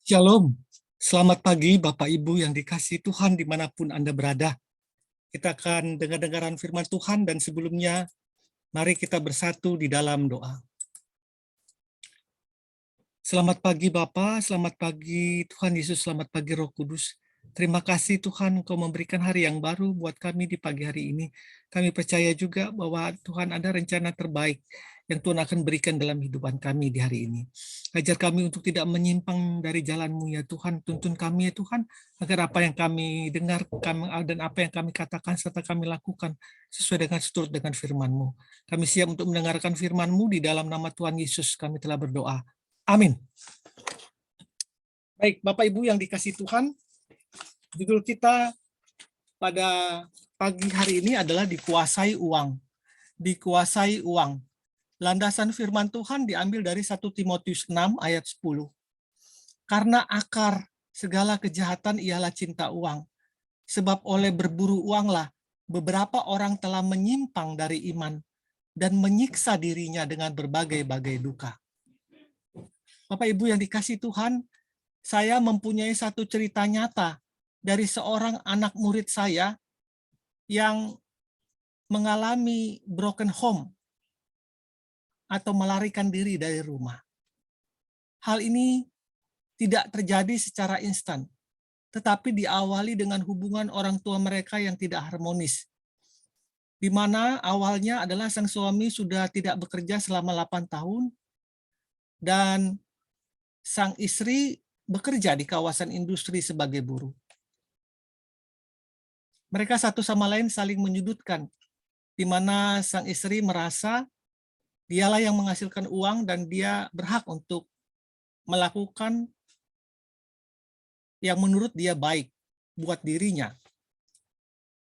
Shalom, selamat pagi Bapak Ibu yang dikasihi Tuhan dimanapun Anda berada. Kita akan dengar-dengaran firman Tuhan dan sebelumnya mari kita bersatu di dalam doa. Selamat pagi Bapa, selamat pagi Tuhan Yesus, selamat pagi Roh Kudus. Terima kasih Tuhan Engkau memberikan hari yang baru buat kami di pagi hari ini. Kami percaya juga bahwa Tuhan ada rencana terbaik yang Tuhan akan berikan dalam kehidupan kami di hari ini. Ajar kami untuk tidak menyimpang dari jalan-Mu ya Tuhan. Tuntun kami ya Tuhan, agar apa yang kami dengar dan apa yang kami katakan serta kami lakukan sesuai dengan seturut dengan firman-Mu. Kami siap untuk mendengarkan firman-Mu di dalam nama Tuhan Yesus kami telah berdoa. Amin. Baik, Bapak Ibu yang dikasihi Tuhan, judul kita pada pagi hari ini adalah dikuasai uang. Dikuasai uang. Landasan firman Tuhan diambil dari 1 Timotius 6 ayat 10. Karena akar segala kejahatan ialah cinta uang. Sebab oleh berburu uanglah beberapa orang telah menyimpang dari iman dan menyiksa dirinya dengan berbagai-bagai duka. Bapak Ibu yang dikasihi Tuhan, saya mempunyai satu cerita nyata dari seorang anak murid saya yang mengalami broken home atau melarikan diri dari rumah. Hal ini tidak terjadi secara instan, tetapi diawali dengan hubungan orang tua mereka yang tidak harmonis, di mana awalnya adalah sang suami sudah tidak bekerja selama 8 tahun, dan sang istri bekerja di kawasan industri sebagai buruh. Mereka satu sama lain saling menyudutkan, di mana sang istri merasa dialah yang menghasilkan uang dan dia berhak untuk melakukan yang menurut dia baik buat dirinya.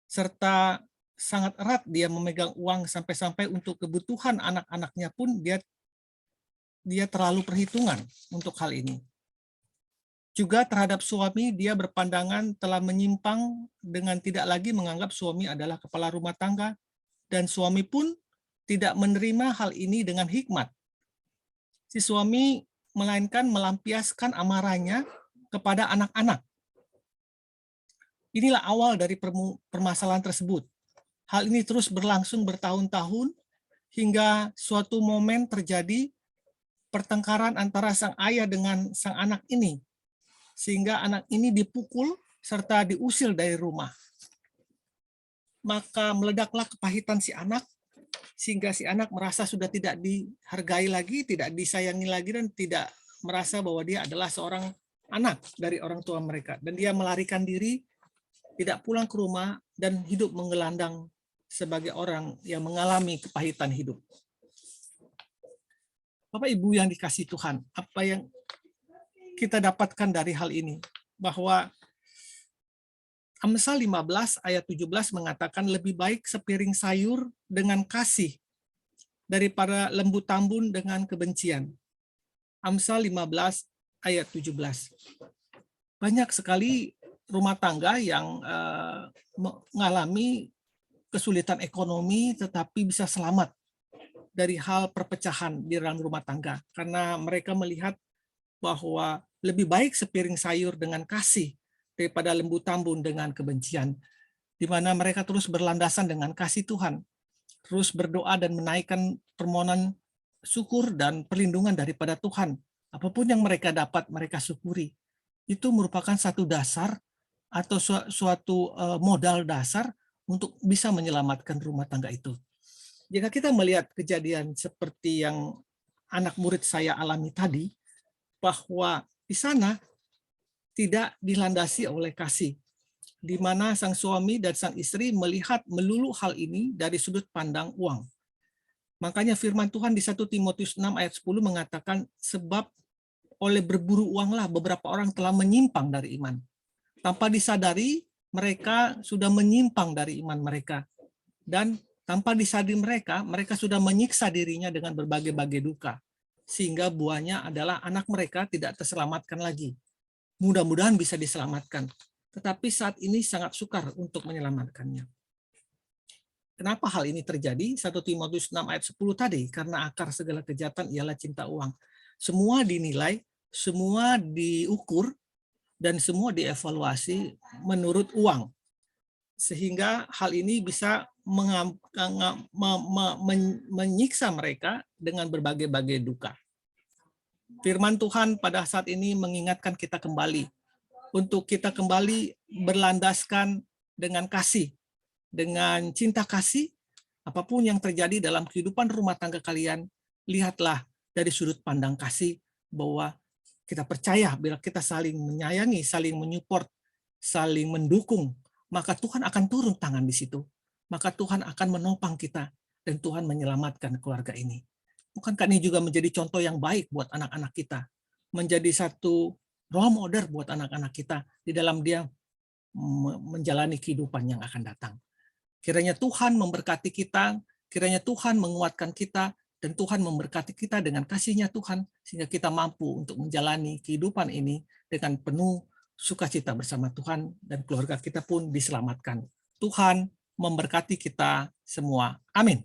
Serta sangat erat dia memegang uang sampai-sampai untuk kebutuhan anak-anaknya pun dia terlalu perhitungan untuk hal ini. Juga terhadap suami dia berpandangan telah menyimpang dengan tidak lagi menganggap suami adalah kepala rumah tangga, dan suami pun tidak menerima hal ini dengan hikmat. Si suami melainkan melampiaskan amarahnya kepada anak-anak. Inilah awal dari permasalahan tersebut. Hal ini terus berlangsung bertahun-tahun hingga suatu momen terjadi pertengkaran antara sang ayah dengan sang anak ini, sehingga anak ini dipukul serta diusir dari rumah. Maka meledaklah kepahitan si anak, sehingga si anak merasa sudah tidak dihargai lagi, tidak disayangi lagi, dan tidak merasa bahwa dia adalah seorang anak dari orang tua mereka. Dan dia melarikan diri, tidak pulang ke rumah, dan hidup menggelandang sebagai orang yang mengalami kepahitan hidup. Bapak Ibu yang dikasihi Tuhan, apa yang kita dapatkan dari hal ini? Bahwa Amsal 15 ayat 17 mengatakan lebih baik sepiring sayur dengan kasih daripada lembu tambun dengan kebencian. Amsal 15 ayat 17. Banyak sekali rumah tangga yang mengalami kesulitan ekonomi tetapi bisa selamat dari hal perpecahan di dalam rumah tangga, karena mereka melihat bahwa lebih baik sepiring sayur dengan kasih daripada lembu tambun dengan kebencian, di mana mereka terus berlandasan dengan kasih Tuhan, terus berdoa dan menaikkan permohonan syukur dan perlindungan daripada Tuhan. Apapun yang mereka dapat, mereka syukuri. Itu merupakan satu dasar atau suatu modal dasar untuk bisa menyelamatkan rumah tangga itu. Jika kita melihat kejadian seperti yang anak murid saya alami tadi, bahwa di sana tidak dilandasi oleh kasih, di mana sang suami dan sang istri melihat melulu hal ini dari sudut pandang uang. Makanya firman Tuhan di 1 Timotius 6 ayat 10 mengatakan, sebab oleh berburu uanglah beberapa orang telah menyimpang dari iman. Tanpa disadari, mereka sudah menyimpang dari iman mereka. Dan tanpa disadari mereka sudah menyiksa dirinya dengan berbagai-bagai duka. Sehingga buahnya adalah anak mereka tidak terselamatkan lagi. Mudah-mudahan bisa diselamatkan. Tetapi saat ini sangat sukar untuk menyelamatkannya. Kenapa hal ini terjadi? 1 Timotius 6 ayat 10 tadi, karena akar segala kejahatan ialah cinta uang. Semua dinilai semua diukur dan semua dievaluasi menurut uang. Sehingga hal ini bisa menyiksa mereka dengan berbagai-bagai duka. Firman Tuhan pada saat ini mengingatkan kita kembali untuk kita kembali berlandaskan dengan kasih, dengan cinta kasih. Apapun yang terjadi dalam kehidupan rumah tangga kalian, lihatlah dari sudut pandang kasih, bahwa kita percaya bila kita saling menyayangi, saling menyupport, saling mendukung, maka Tuhan akan turun tangan di situ. Maka Tuhan akan menopang kita dan Tuhan menyelamatkan keluarga ini. Bukankah ini juga menjadi contoh yang baik buat anak-anak kita? Menjadi satu role model buat anak-anak kita di dalam dia menjalani kehidupan yang akan datang. Kiranya Tuhan memberkati kita, kiranya Tuhan menguatkan kita, dan Tuhan memberkati kita dengan kasih-Nya Tuhan, sehingga kita mampu untuk menjalani kehidupan ini dengan penuh sukacita bersama Tuhan, dan keluarga kita pun diselamatkan. Tuhan memberkati kita semua. Amin.